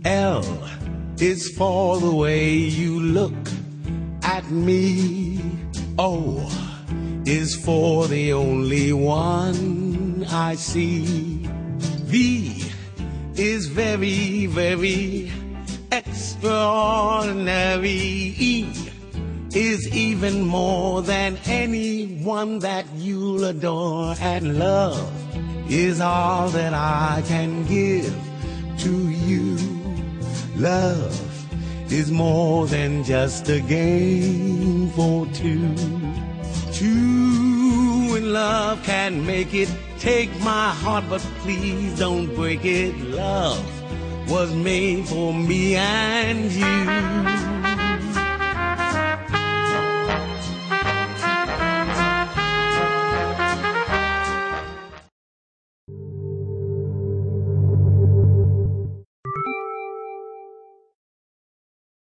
L is for the way you look at me. O is for the only one I see. V is very, very extraordinary. E is even more than anyone that you'll adore. And love is all that I can give to you. Love is more than just a game for two. Two in love can make it. Take my heart, but please don't break it. Love was made for me and you.